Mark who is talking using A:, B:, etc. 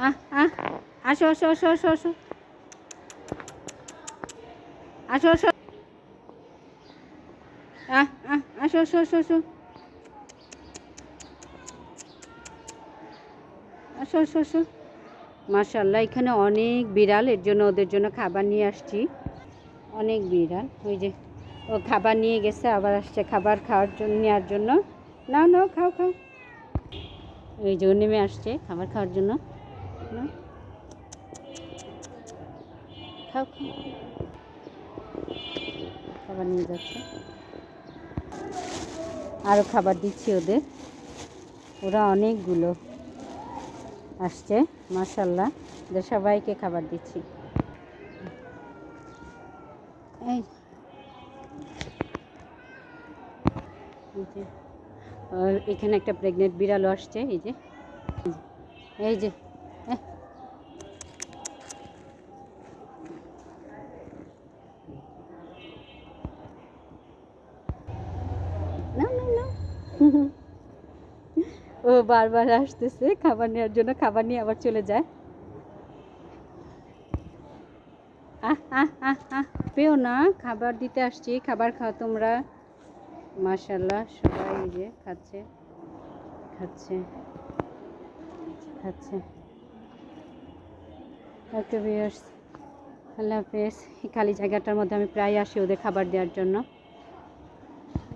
A: আহ আহ আসো আসো আসো আসো আসো আসো আসো আসো আসো আসো আসো আসো আসো আসো। মাশাআল্লাহ, এখানে অনেক বিড়াল, এর জন্য ওদের জন্য খাবার নিয়ে আসছি। অনেক বিড়াল, ওই যে ও খাবার নিয়ে গেছে, আবার আসছে খাবার খাওয়ার জন্য, নেওয়ার জন্য। নাও নাও, খাও খাও। এই যে ও নেমে আসছে খাবার খাওয়ার জন্য। নাও, খাও খাও। খাবার নিয়ে যাচ্ছে, আরও খাবার দিচ্ছি ওদের। ওরা অনেকগুলো আসছে, মাশাআল্লাহ, ওদের সবাইকে খাবার দিচ্ছি। এই যে এখানে একটা প্রেগনেন্ট বিড়ালও আসছে, এই যে এই যে না না না। ও বারবার আসতেছে খাবার নেওয়ার জন্য, খাবার নিয়ে আবার চলে যায়। আহ আহ আহ আহ পেও না, খাবার দিতে আসছি, খাবার খাও তোমরা। মাশাআল্লাহ, সবাই এই যে খাচ্ছে খাচ্ছে খাচ্ছে। ওকে ভিউয়ার্স, আল্লাহ হাফেজ। এই খালি জায়গাটার মধ্যে আমি প্রায় আসি ওদের খাবার দেওয়ার জন্য।